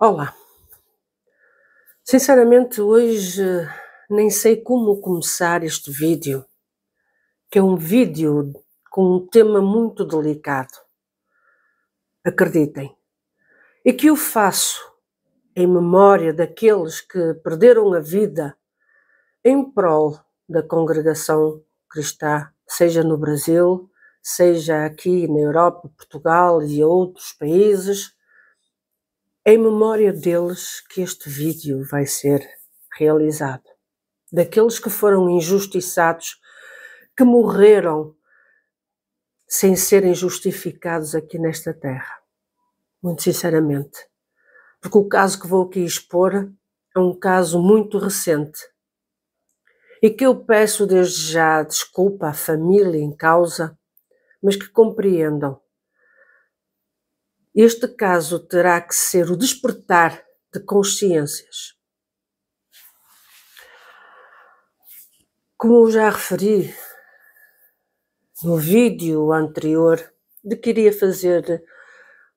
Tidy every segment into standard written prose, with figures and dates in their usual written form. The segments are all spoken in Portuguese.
Olá, sinceramente hoje nem sei como começar este vídeo, que é um vídeo com um tema muito delicado, acreditem, e que eu faço em memória daqueles que perderam a vida em prol da congregação cristã, seja no Brasil, seja aqui na Europa, Portugal e outros países. É em memória deles que este vídeo vai ser realizado. Daqueles que foram injustiçados, que morreram sem serem justificados aqui nesta terra. Muito sinceramente. Porque o caso que vou aqui expor é um caso muito recente e que eu peço desde já desculpa à família em causa, mas que compreendam. Este caso terá que ser o despertar de consciências. Como eu já referi no vídeo anterior, de que iria fazer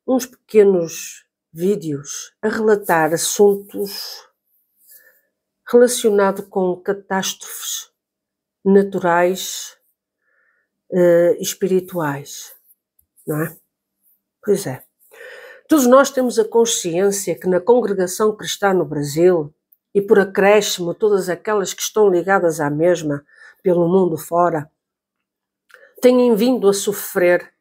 uns pequenos vídeos a relatar assuntos relacionados com catástrofes naturais e espirituais, não é? Pois é. Todos nós temos a consciência que na congregação cristã no Brasil, e por acréscimo todas aquelas que estão ligadas à mesma pelo mundo fora, têm vindo a sofrer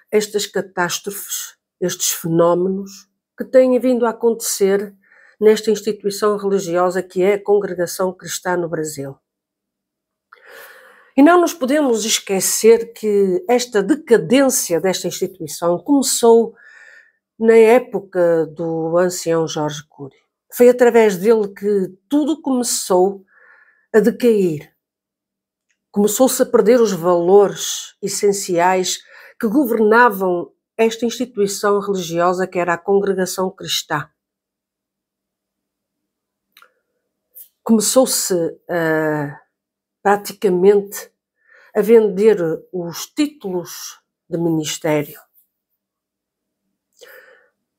estas catástrofes, estes fenómenos que têm vindo a acontecer nesta instituição religiosa que é a Congregação Cristã no Brasil. E não nos podemos esquecer que esta decadência desta instituição começou na época do ancião Jorge Cury. Foi através dele que tudo começou a decair. Começou-se a perder os valores essenciais que governavam esta instituição religiosa que era a Congregação Cristã. Começou-se praticamente a vender os títulos de ministério.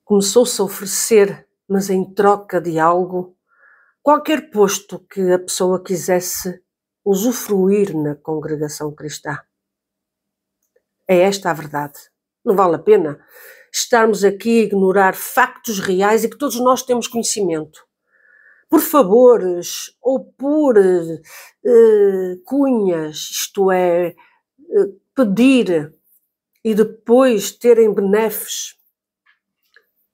Começou-se a oferecer, mas em troca de algo, qualquer posto que a pessoa quisesse usufruir na congregação cristã. É esta a verdade. Não vale a pena estarmos aqui a ignorar factos reais e que todos nós temos conhecimento. Por favores ou por cunhas, isto é, pedir e depois terem benefícios,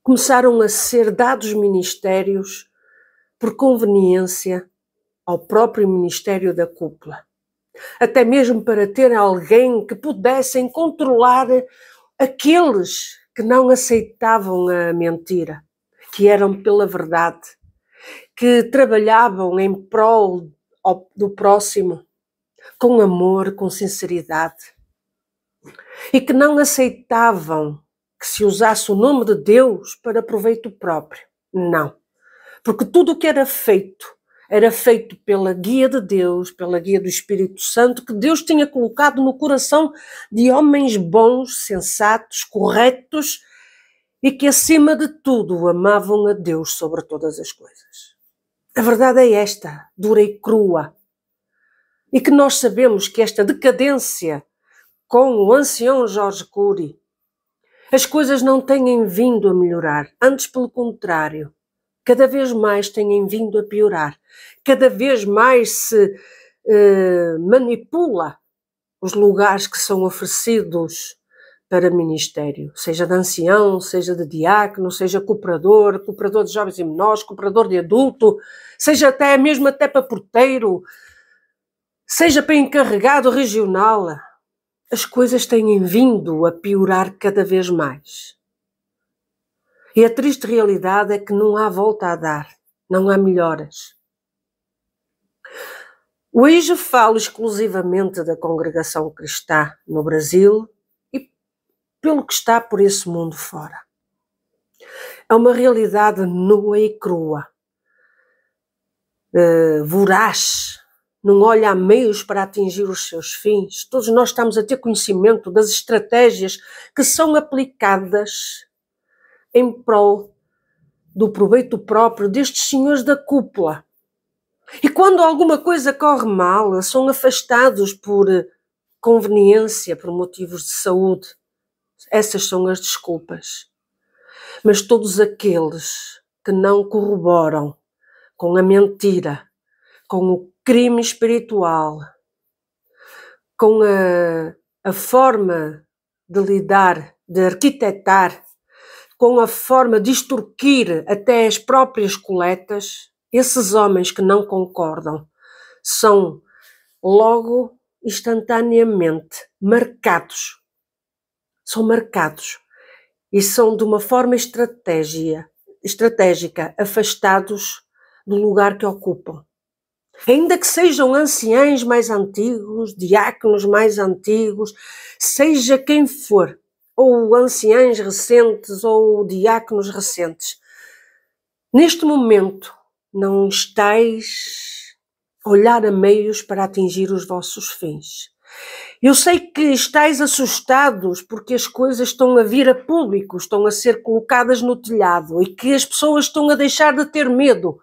começaram a ser dados ministérios por conveniência ao próprio ministério da cúpula. Até mesmo para ter alguém que pudessem controlar aqueles que não aceitavam a mentira, que eram pela verdade, que trabalhavam em prol do próximo, com amor, com sinceridade, e que não aceitavam que se usasse o nome de Deus para proveito próprio. Não. Porque tudo o que era feito pela guia de Deus, pela guia do Espírito Santo, que Deus tinha colocado no coração de homens bons, sensatos, corretos e que, acima de tudo, amavam a Deus sobre todas as coisas. A verdade é esta, dura e crua. E que nós sabemos que esta decadência com o ancião Jorge Cury, as coisas não têm vindo a melhorar, antes pelo contrário. Cada vez mais têm vindo a piorar. Cada vez mais se manipula os lugares que são oferecidos para ministério, seja de ancião, seja de diácono, seja cooperador de jovens e menores, cooperador de adulto, seja até mesmo para porteiro, seja para encarregado regional. As coisas têm vindo a piorar cada vez mais. E a triste realidade é que não há volta a dar, não há melhoras. Hoje falo exclusivamente da congregação cristã no Brasil e pelo que está por esse mundo fora. É uma realidade nua e crua, voraz, não olha a meios para atingir os seus fins. Todos nós estamos a ter conhecimento das estratégias que são aplicadas em prol do proveito próprio destes senhores da cúpula. E quando alguma coisa corre mal, são afastados por conveniência, por motivos de saúde. Essas são as desculpas. Mas todos aqueles que não corroboram com a mentira, com o crime espiritual, com a forma de lidar, de arquitetar, com a forma de extorquir até as próprias coletas, esses homens que não concordam são logo, instantaneamente, marcados. São marcados e são de uma forma estratégica, afastados do lugar que ocupam. Ainda que sejam anciães mais antigos, diáconos mais antigos, seja quem for, ou anciães recentes ou diáconos recentes, neste momento não estáis a olhar a meios para atingir os vossos fins. Eu sei que estáis assustados porque as coisas estão a vir a público, estão a ser colocadas no telhado e que as pessoas estão a deixar de ter medo.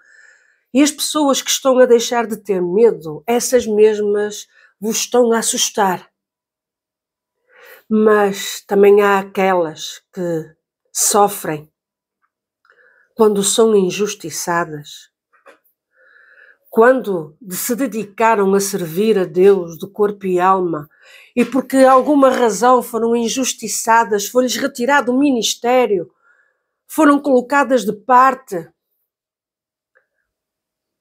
E as pessoas que estão a deixar de ter medo, essas mesmas vos estão a assustar. Mas também há aquelas que sofrem quando são injustiçadas, quando se dedicaram a servir a Deus de corpo e alma e porque alguma razão foram injustiçadas, foi-lhes retirado o ministério, foram colocadas de parte.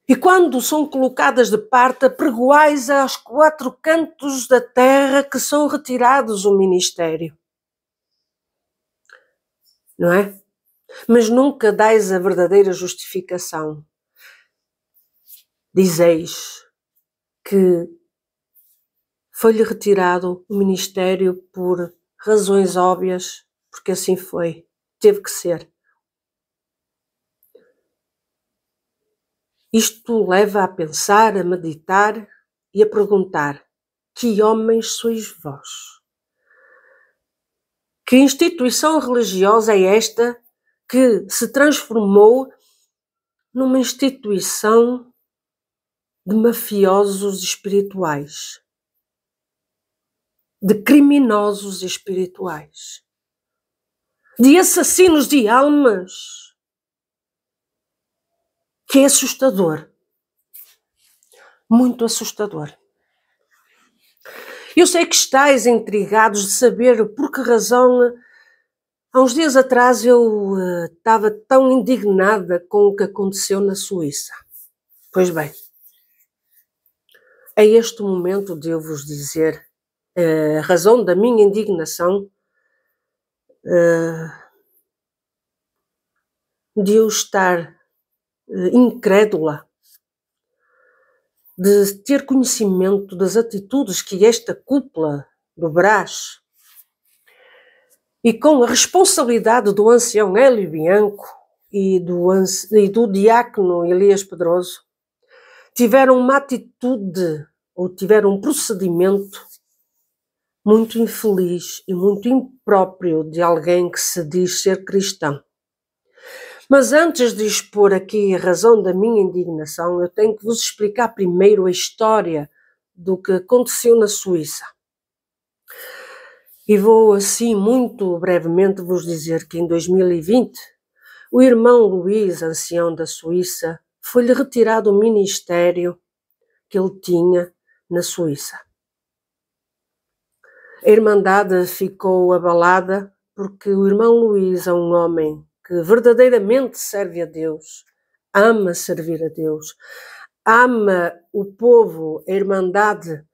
E quando são colocadas de parte, apregoais aos 4 cantos da terra que são retirados o ministério. Não é? Mas nunca dais a verdadeira justificação. Dizeis que foi-lhe retirado o ministério por razões óbvias, porque assim foi. Teve que ser. Isto leva a pensar, a meditar e a perguntar: que homens sois vós? Que instituição religiosa é esta que se transformou numa instituição de mafiosos espirituais, de criminosos espirituais, de assassinos de almas? Que é assustador, muito assustador. Eu sei que estáis intrigados de saber por que razão. Há uns dias atrás eu estava tão indignada com o que aconteceu na Suíça. Pois bem, a este momento de eu vos dizer a razão da minha indignação, de eu estar incrédula, de ter conhecimento das atitudes que esta cúpula do Brás, e com a responsabilidade do ancião Hélio Bianco e do diácono Elias Pedroso, tiveram uma atitude ou tiveram um procedimento muito infeliz e muito impróprio de alguém que se diz ser cristão. Mas antes de expor aqui a razão da minha indignação, eu tenho que vos explicar primeiro a história do que aconteceu na Suíça. E vou assim muito brevemente vos dizer que em 2020 o irmão Luís, ancião da Suíça, foi-lhe retirado o ministério que ele tinha na Suíça. A Irmandade ficou abalada porque o irmão Luís é um homem que verdadeiramente serve a Deus, ama servir a Deus, ama o povo, a Irmandade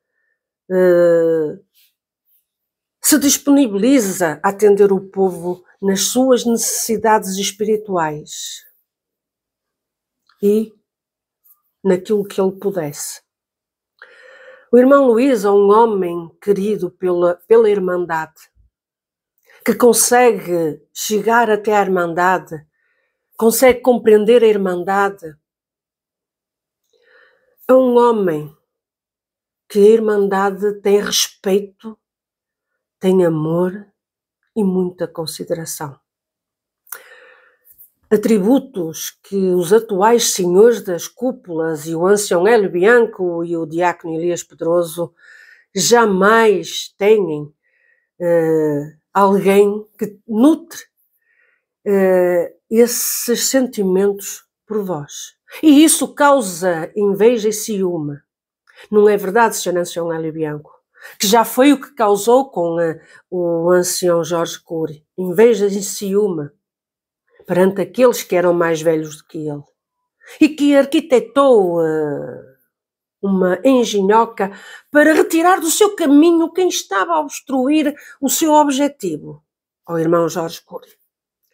se disponibiliza a atender o povo nas suas necessidades espirituais e naquilo que ele pudesse. O irmão Luís é um homem querido pela Irmandade, que consegue chegar até a Irmandade, consegue compreender a Irmandade. É um homem que a Irmandade tem respeito, tem amor e muita consideração. atributos que os atuais senhores das cúpulas e o ancião Hélio Bianco e o diácono Elias Pedroso jamais têm alguém que nutre esses sentimentos por vós. E isso causa inveja e ciúme. Não é verdade, Sr. Ancião Hélio Bianco? Que já foi o que causou com o ancião Jorge Cury. Inveja e ciúme perante aqueles que eram mais velhos do que ele. E que arquitetou uma engenhoca para retirar do seu caminho quem estava a obstruir o seu objetivo, ao irmão Jorge Cury.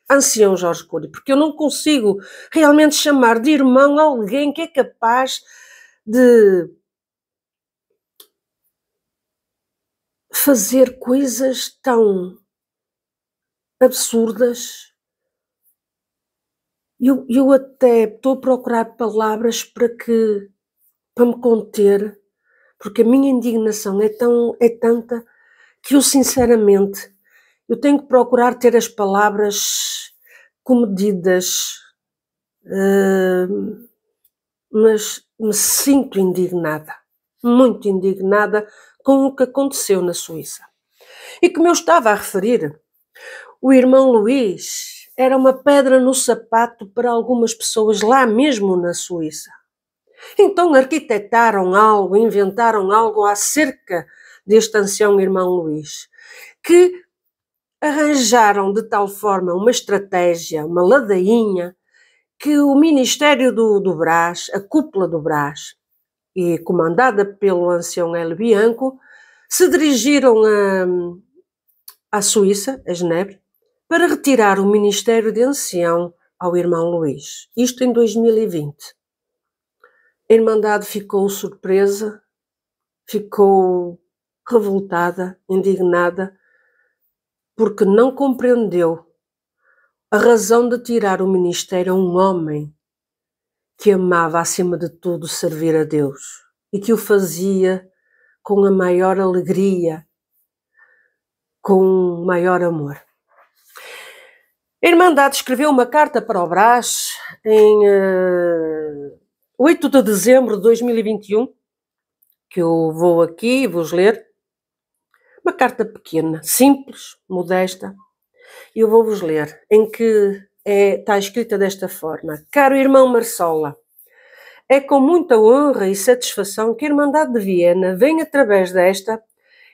Ancião Jorge Cury, porque eu não consigo realmente chamar de irmão alguém que é capaz de fazer coisas tão absurdas. Eu até estou a procurar palavras para me conter, porque a minha indignação é tanta que eu sinceramente eu tenho que procurar ter as palavras comedidas, mas me sinto indignada, muito indignada com o que aconteceu na Suíça. E como eu estava a referir, o irmão Luís era uma pedra no sapato para algumas pessoas lá mesmo na Suíça. Então arquitetaram algo, inventaram algo acerca deste ancião irmão Luís, que arranjaram de tal forma uma estratégia, uma ladainha, que o Ministério do Brás, a cúpula do Brás, e comandada pelo ancião Hélio Bianco, se dirigiram à Suíça, a Genebra, para retirar o Ministério de Ancião ao irmão Luís. Isto em 2020. A Irmandade ficou surpresa, ficou revoltada, indignada, porque não compreendeu a razão de tirar o ministério a um homem que amava, acima de tudo, servir a Deus e que o fazia com a maior alegria, com o maior amor. A Irmandade escreveu uma carta para o Brás em 8 de dezembro de 2021, que eu vou aqui vos ler. Uma carta pequena, simples, modesta. Eu vou-vos ler, em que está escrita desta forma: Caro irmão Marsola, é com muita honra e satisfação que a Irmandade de Viena vem, através desta,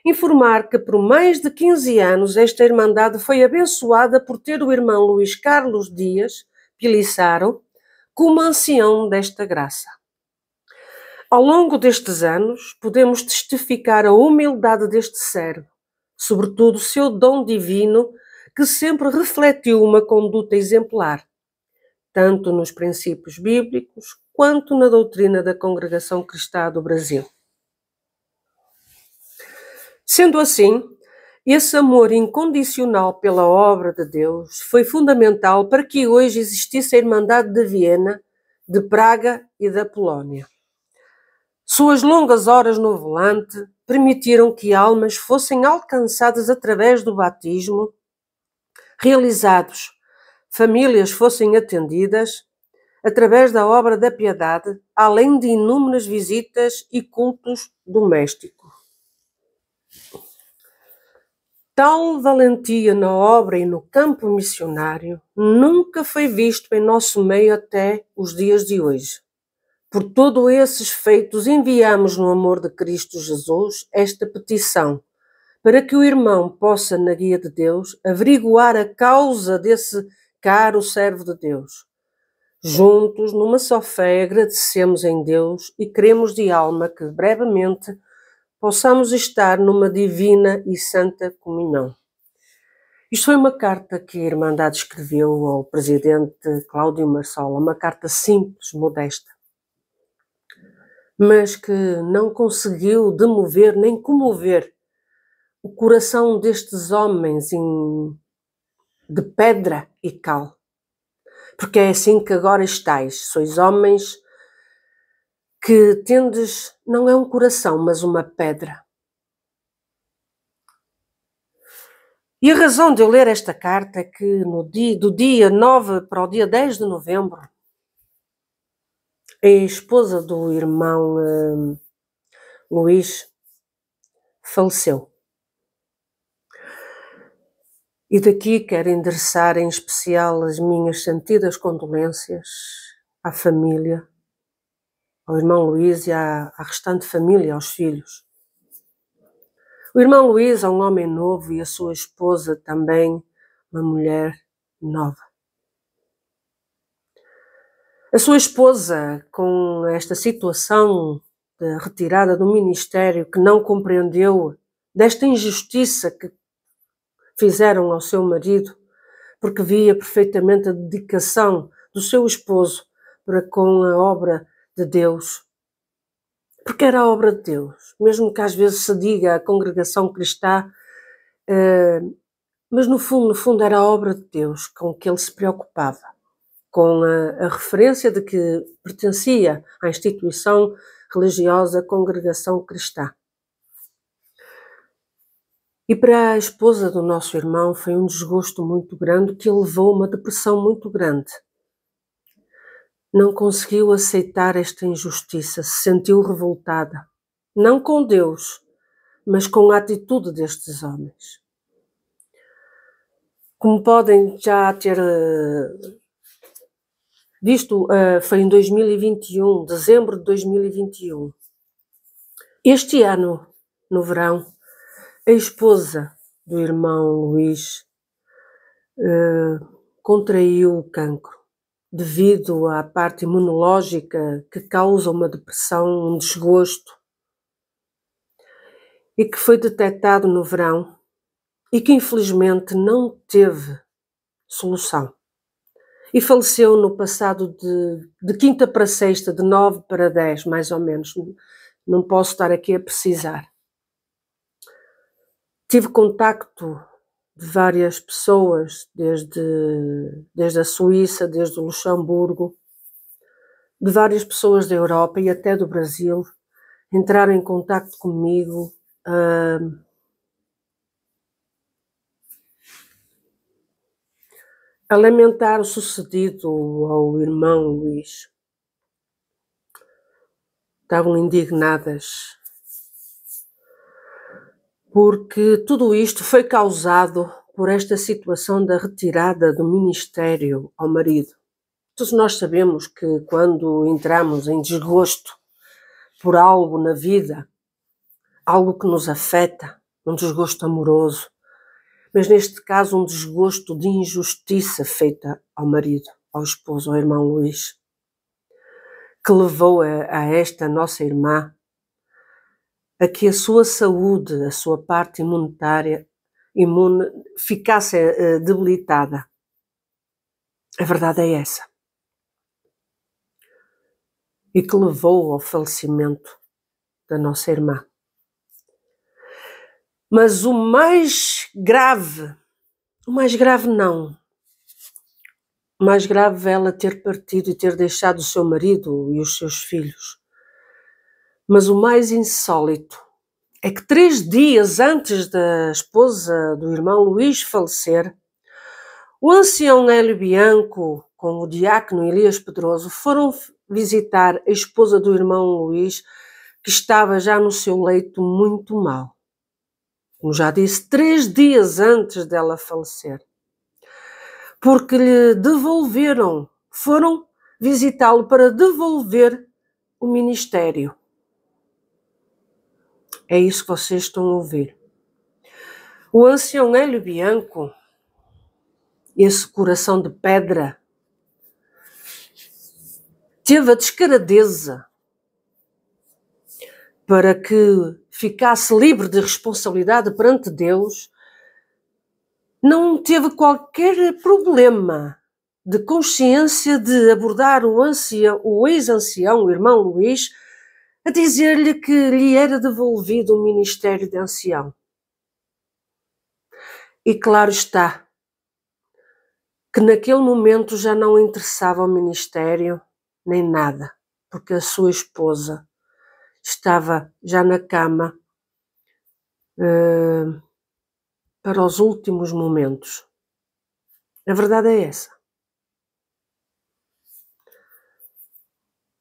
informar que por mais de 15 anos esta Irmandade foi abençoada por ter o irmão Luís Carlos Dias Pilissaro como ancião desta graça. Ao longo destes anos, podemos testificar a humildade deste servo, sobretudo o seu dom divino, que sempre refletiu uma conduta exemplar, tanto nos princípios bíblicos quanto na doutrina da Congregação Cristã do Brasil. Sendo assim, esse amor incondicional pela obra de Deus foi fundamental para que hoje existisse a Irmandade de Viena, de Praga e da Polónia. Suas longas horas no volante permitiram que almas fossem alcançadas através do batismo, realizados, famílias fossem atendidas através da obra da piedade, além de inúmeras visitas e cultos domésticos. Tal valentia na obra e no campo missionário nunca foi visto em nosso meio até os dias de hoje. Por todos esses feitos, enviamos no amor de Cristo Jesus esta petição, para que o irmão possa, na guia de Deus, averiguar a causa desse caro servo de Deus. Juntos, numa só fé, agradecemos em Deus e queremos de alma que, brevemente, possamos estar numa divina e santa comunhão. Isto foi uma carta que a Irmandade escreveu ao presidente Cláudio Marsola, uma carta simples, modesta, mas que não conseguiu demover nem comover o coração destes homens de pedra e cal. Porque é assim que agora estáis, sois homens que tendes, não é um coração, mas uma pedra. E a razão de eu ler esta carta é que do dia 9 para o dia 10 de novembro, a esposa do irmão Luís faleceu. E daqui quero endereçar em especial as minhas sentidas condolências à família, ao irmão Luís e à restante família, aos filhos. O irmão Luís é um homem novo e a sua esposa também uma mulher nova. A sua esposa, com esta situação de retirada do ministério, que não compreendeu desta injustiça que fizeram ao seu marido, porque via perfeitamente a dedicação do seu esposo para com a obra de Deus. Porque era a obra de Deus, mesmo que às vezes se diga a congregação cristã, mas no fundo era a obra de Deus com que ele se preocupava, com a referência de que pertencia à instituição religiosa congregação cristã. E para a esposa do nosso irmão foi um desgosto muito grande que o levou a uma depressão muito grande. Não conseguiu aceitar esta injustiça, se sentiu revoltada, não com Deus, mas com a atitude destes homens. Como podem já ter visto, foi em 2021, dezembro de 2021. Este ano, no verão, a esposa do irmão Luís contraiu o cancro devido à parte imunológica que causa uma depressão, um desgosto, e que foi detectado no verão e que infelizmente não teve solução. E faleceu no passado de quinta para sexta, de 9 para 10, mais ou menos. Não posso estar aqui a precisar. Tive contacto de várias pessoas, desde a Suíça, desde o Luxemburgo, de várias pessoas da Europa e até do Brasil, entraram em contacto comigo a lamentar o sucedido ao irmão Luís. Estavam indignadas, porque tudo isto foi causado por esta situação da retirada do ministério ao marido. Todos nós sabemos que quando entramos em desgosto por algo na vida, algo que nos afeta, um desgosto amoroso, mas neste caso um desgosto de injustiça feita ao marido, ao esposo, ao irmão Luís, que levou a esta nossa irmã a que a sua saúde, a sua parte imune, ficasse debilitada. A verdade é essa. E que levou ao falecimento da nossa irmã. Mas o mais grave é ela ter partido e ter deixado o seu marido e os seus filhos. Mas o mais insólito é que 3 dias antes da esposa do irmão Luís falecer, o ancião Hélio Bianco, com o diácono Elias Pedroso, foram visitar a esposa do irmão Luís, que estava já no seu leito muito mal. Como já disse, 3 dias antes dela falecer. Porque lhe foram visitá-lo para devolver o ministério. É isso que vocês estão a ouvir. O ancião Hélio Bianco, esse coração de pedra, teve a descaradeza para que ficasse livre de responsabilidade perante Deus, não teve qualquer problema de consciência de abordar o ex-ancião, o irmão Luís, a dizer-lhe que lhe era devolvido o ministério de ancião. E claro está que naquele momento já não interessava o ministério nem nada, porque a sua esposa estava já na cama, para os últimos momentos. A verdade é essa.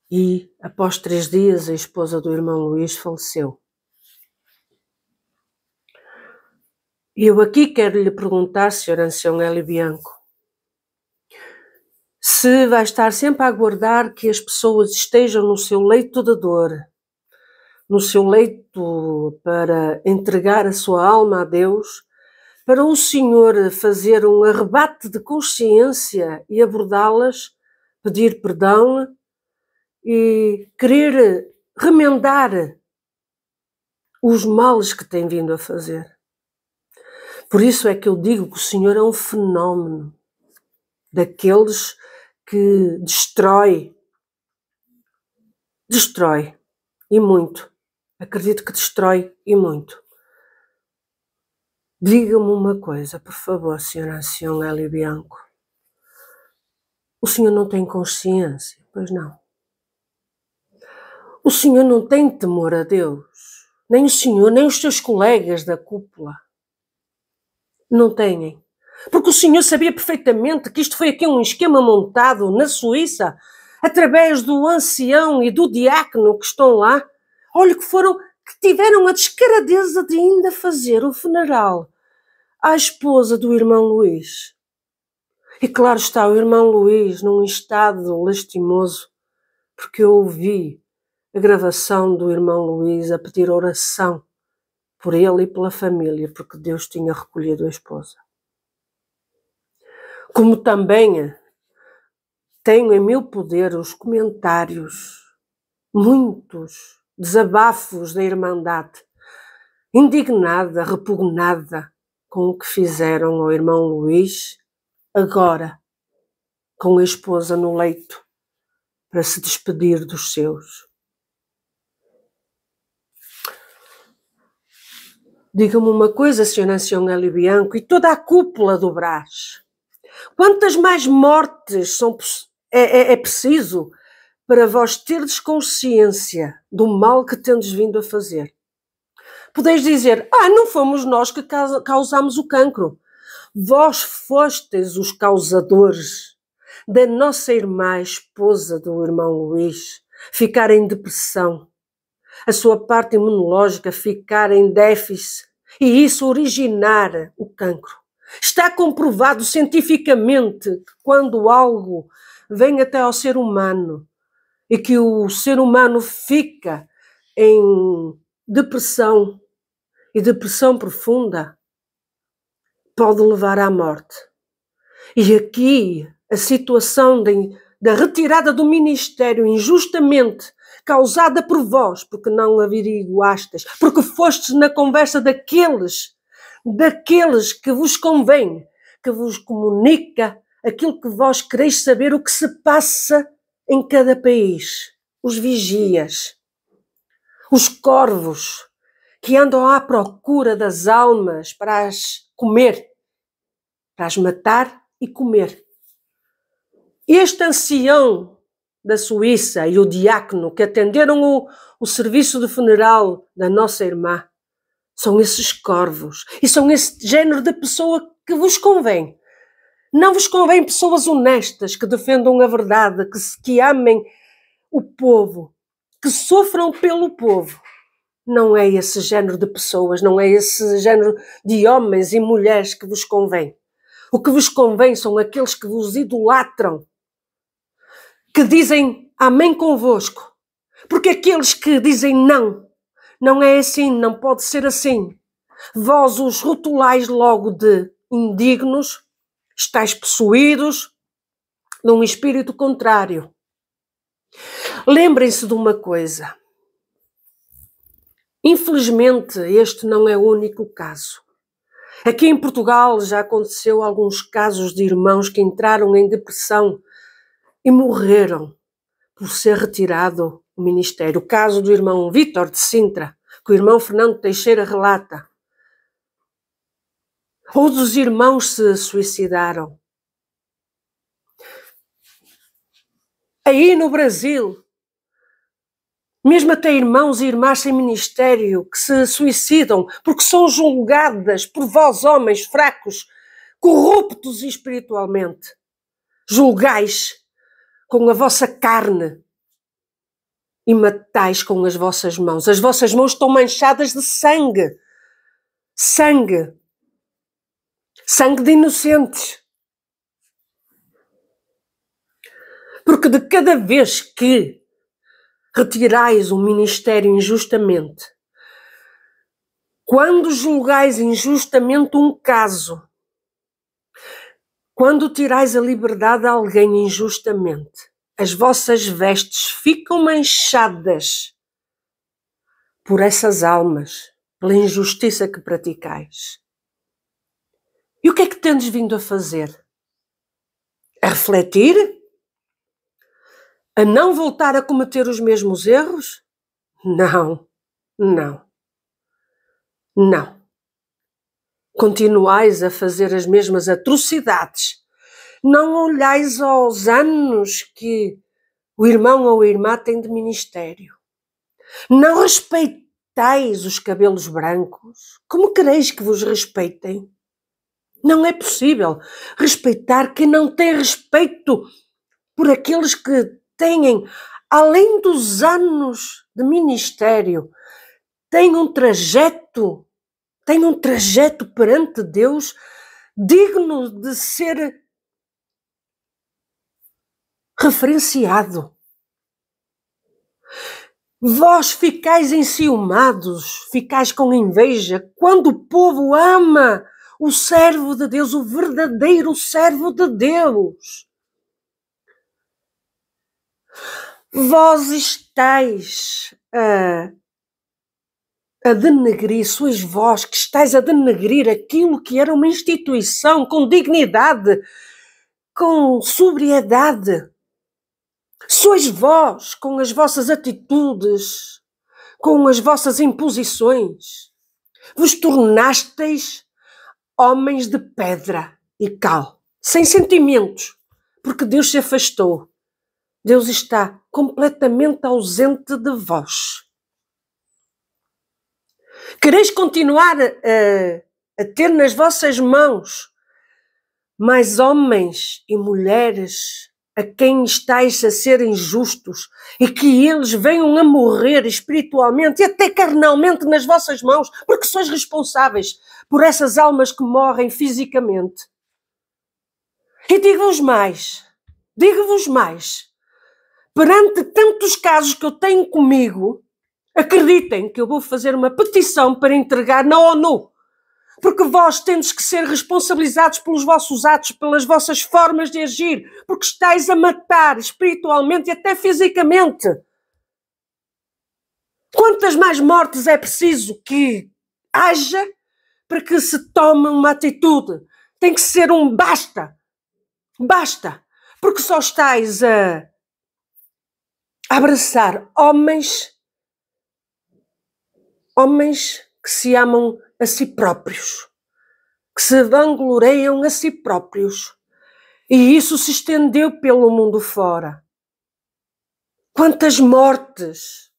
E, após 3 dias, a esposa do irmão Luís faleceu. E eu aqui quero lhe perguntar, Sr. Ancião Hélio Bianco, se vai estar sempre a aguardar que as pessoas estejam no seu leito de dor, no seu leito para entregar a sua alma a Deus, para o Senhor fazer um arrebate de consciência e abordá-las, pedir perdão e querer remendar os males que têm vindo a fazer. Por isso é que eu digo que o Senhor é um fenómeno daqueles que destrói e muito. Acredito que destrói e muito. Diga-me uma coisa, por favor, Sr. Ancião Hélio Bianco. O senhor não tem consciência? Pois não. O senhor não tem temor a Deus? Nem o senhor, nem os seus colegas da cúpula. Não têm. Porque o senhor sabia perfeitamente que isto foi aqui um esquema montado na Suíça, através do ancião e do diácono que estão lá. Olha que tiveram a descaradeza de ainda fazer o funeral à esposa do irmão Luís. E claro está, o irmão Luís num estado lastimoso, porque eu ouvi a gravação do irmão Luís a pedir oração por ele e pela família, porque Deus tinha recolhido a esposa. Como também tenho em meu poder os comentários, muitos desabafos da Irmandade, indignada, repugnada com o que fizeram ao irmão Luís, agora, com a esposa no leito, para se despedir dos seus. Diga-me uma coisa, Sr. Ancião Hélio Bianco, e toda a cúpula do Brás. Quantas mais mortes é preciso para vós terdes consciência do mal que tendes vindo a fazer? Podeis dizer, não fomos nós que causámos o cancro. Vós fostes os causadores da nossa irmã, esposa do irmão Luís, ficar em depressão, a sua parte imunológica ficar em déficit e isso originar o cancro. Está comprovado cientificamente que quando algo vem até ao ser humano e que o ser humano fica em depressão e depressão profunda, pode levar à morte. E aqui a situação da retirada do ministério injustamente causada por vós, porque não averiguastes, porque fostes na conversa daqueles que vos convém, que vos comunica aquilo que vós quereis saber, o que se passa em cada país. Os vigias, os corvos, que andam à procura das almas para as comer, para as matar e comer. Este ancião da Suíça e o diácono que atenderam o serviço de funeral da nossa irmã são esses corvos e são esse género de pessoa que vos convém. Não vos convém pessoas honestas que defendam a verdade, que amem o povo, que sofram pelo povo. Não é esse género de pessoas, não é esse género de homens e mulheres que vos convém. O que vos convém são aqueles que vos idolatram, que dizem amém convosco, porque aqueles que dizem não é assim, não pode ser assim, vós os rotulais logo de indignos, estáis possuídos de um espírito contrário. Lembrem-se de uma coisa, infelizmente este não é o único caso. Aqui em Portugal já aconteceu alguns casos de irmãos que entraram em depressão e morreram por ser retirado o ministério. O caso do irmão Vítor de Sintra, que o irmão Fernando Teixeira relata. Outros irmãos se suicidaram. Aí no Brasil, mesmo até irmãos e irmãs sem ministério que se suicidam porque são julgadas por vós, homens fracos, corruptos espiritualmente. Julgais com a vossa carne e matais com as vossas mãos. As vossas mãos estão manchadas de sangue. Sangue. Sangue de inocentes. Porque de cada vez que retirais um ministério injustamente, quando julgais injustamente um caso, quando tirais a liberdade a alguém injustamente, as vossas vestes ficam manchadas por essas almas, pela injustiça que praticais. E o que é que tendes vindo a fazer? A refletir? A não voltar a cometer os mesmos erros? Não, não, não. Continuais a fazer as mesmas atrocidades. Não olhais aos anos que o irmão ou a irmã tem de ministério. Não respeitais os cabelos brancos. Como quereis que vos respeitem? Não é possível respeitar quem não tem respeito por aqueles que têm, além dos anos de ministério, têm um trajeto perante Deus digno de ser referenciado. Vós ficais enciumados, ficais com inveja, quando o povo ama o servo de Deus, o verdadeiro servo de Deus. Vós estáis a denegrir, sois vós que estáis a denegrir aquilo que era uma instituição com dignidade, com sobriedade. Sois vós, com as vossas atitudes, com as vossas imposições, vos tornasteis homens de pedra e cal, sem sentimentos, porque Deus se afastou. Deus está completamente ausente de vós. Quereis continuar a ter nas vossas mãos mais homens e mulheres a quem estáis a ser injustos e que eles venham a morrer espiritualmente e até carnalmente nas vossas mãos, porque sois responsáveis por essas almas que morrem fisicamente. E digo-vos mais, perante tantos casos que eu tenho comigo, acreditem que eu vou fazer uma petição para entregar na ONU, porque vós tendes que ser responsabilizados pelos vossos atos, pelas vossas formas de agir, porque estáis a matar espiritualmente e até fisicamente. Quantas mais mortes é preciso que haja para que se tome uma atitude? Tem que ser um basta. Basta. Porque só estáis a abraçar homens que se amam a si próprios, que se vangloreiam a si próprios. E isso se estendeu pelo mundo fora. Quantas mortes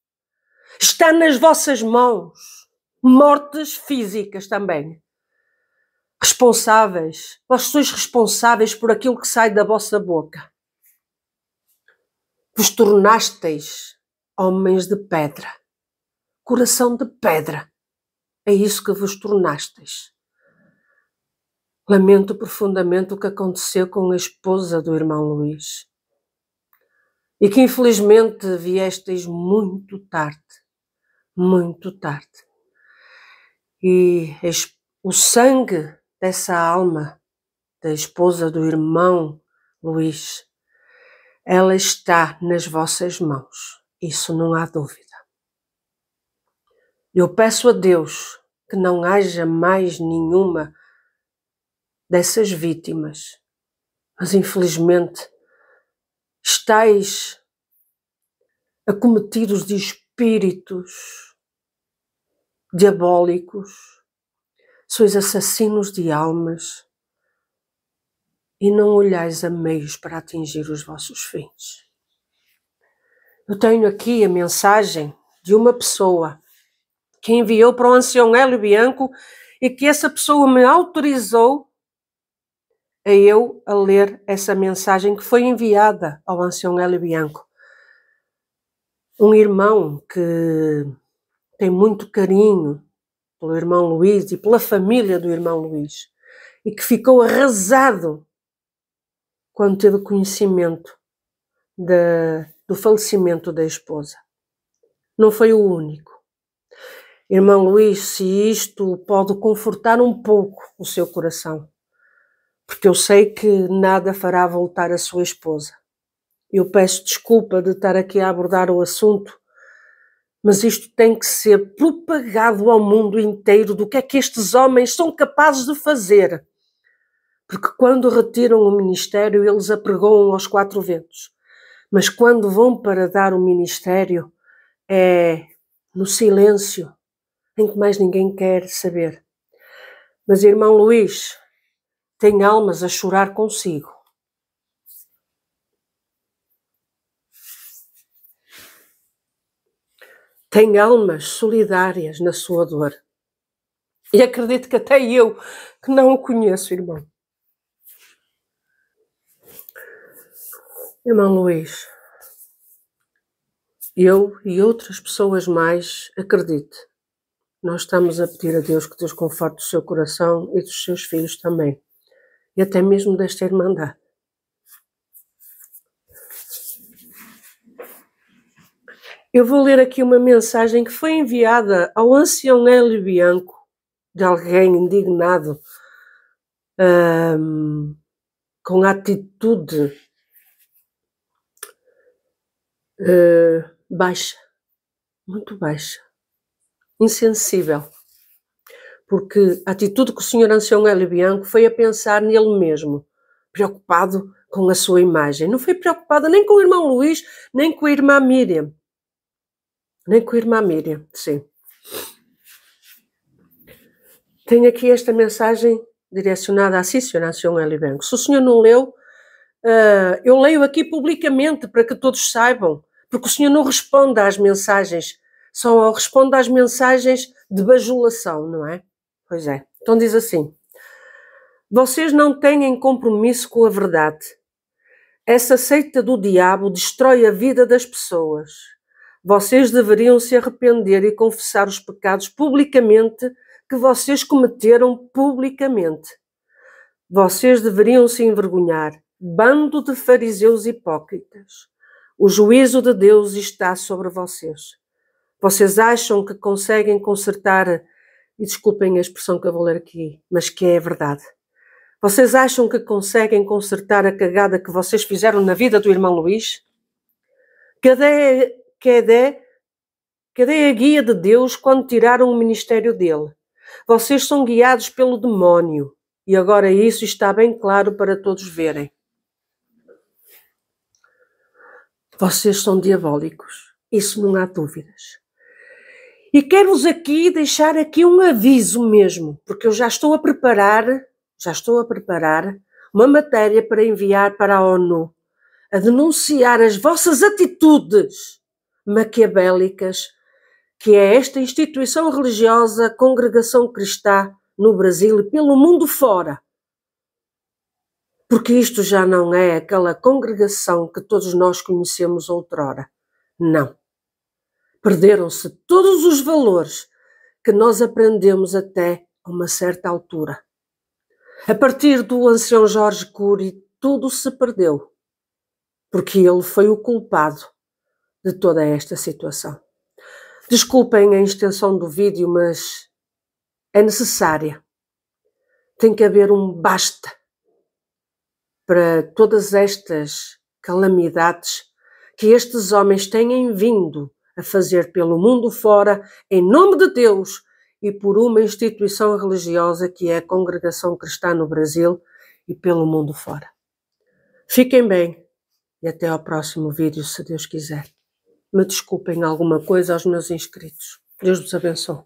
está nas vossas mãos, mortes físicas também. Responsáveis, vós sois responsáveis por aquilo que sai da vossa boca. Vos tornasteis homens de pedra, coração de pedra. É isso que vos tornasteis. Lamento profundamente o que aconteceu com a esposa do irmão Luís. E que infelizmente viesteis muito tarde. Muito tarde. E o sangue dessa alma, da esposa do irmão Luís, ela está nas vossas mãos. Isso não há dúvida. Eu peço a Deus que não haja mais nenhuma dessas vítimas, mas infelizmente estáis acometidos de espíritos diabólicos, sois assassinos de almas e não olhais a meios para atingir os vossos fins. Eu tenho aqui a mensagem de uma pessoa que enviou para o ancião Hélio Bianco e que essa pessoa me autorizou a eu a ler essa mensagem que foi enviada ao ancião Hélio Bianco. Um irmão que tem muito carinho pelo irmão Luís e pela família do irmão Luís e que ficou arrasado quando teve conhecimento do falecimento da esposa. Não foi o único. Irmão Luís, se isto pode confortar um pouco o seu coração, porque eu sei que nada fará voltar a sua esposa. Eu peço desculpa de estar aqui a abordar o assunto, mas isto tem que ser propagado ao mundo inteiro do que é que estes homens são capazes de fazer. Porque quando retiram o ministério, eles apregoam aos quatro ventos. Mas quando vão para dar o ministério, é no silêncio, em que mais ninguém quer saber. Mas, irmão Luís, tem almas a chorar consigo. Tem almas solidárias na sua dor. E acredito que até eu, que não o conheço, irmão. Irmão Luís, eu e outras pessoas mais, acredite, nós estamos a pedir a Deus que Deus conforte o seu coração e dos seus filhos também. E até mesmo desta irmandade. Eu vou ler aqui uma mensagem que foi enviada ao ancião Hélio Bianco, de alguém indignado, com atitude baixa, muito baixa, insensível. Porque a atitude que o senhor ancião Hélio Bianco foi a pensar nele mesmo, preocupado com a sua imagem. Não foi preocupado nem com o irmão Luís, nem com a irmã Miriam. Nem com a irmã Miriam, sim. Tenho aqui esta mensagem direcionada a si, senhor ancião Hélio Bianco. Se o senhor não leu, eu leio aqui publicamente para que todos saibam, porque o senhor não responde às mensagens, só responde às mensagens de bajulação, não é? Pois é. Então diz assim: vocês não têm compromisso com a verdade. Essa seita do diabo destrói a vida das pessoas. Vocês deveriam se arrepender e confessar os pecados publicamente que vocês cometeram publicamente. Vocês deveriam se envergonhar, bando de fariseus hipócritas. O juízo de Deus está sobre vocês. Vocês acham que conseguem consertar, e desculpem a expressão que eu vou ler aqui, mas que é verdade. Vocês acham que conseguem consertar a cagada que vocês fizeram na vida do irmão Luís? Cadê a guia de Deus quando tiraram o ministério dele? Vocês são guiados pelo demónio. E agora isso está bem claro para todos verem. Vocês são diabólicos. Isso não há dúvidas. E quero-vos aqui deixar aqui um aviso mesmo, porque eu já estou a preparar uma matéria para enviar para a ONU, a denunciar as vossas atitudes maquiavélicas, que é esta instituição religiosa, Congregação Cristã, no Brasil e pelo mundo fora. Porque isto já não é aquela congregação que todos nós conhecemos outrora. Não. Perderam-se todos os valores que nós aprendemos até a uma certa altura. A partir do ancião Jorge Cury, tudo se perdeu, porque ele foi o culpado de toda esta situação. Desculpem a extensão do vídeo, mas é necessária. Tem que haver um basta para todas estas calamidades que estes homens têm vindo a fazer pelo mundo fora, em nome de Deus e por uma instituição religiosa que é a Congregação Cristã no Brasil e pelo mundo fora. Fiquem bem e até ao próximo vídeo, se Deus quiser. Me desculpem alguma coisa aos meus inscritos. Deus vos abençoe.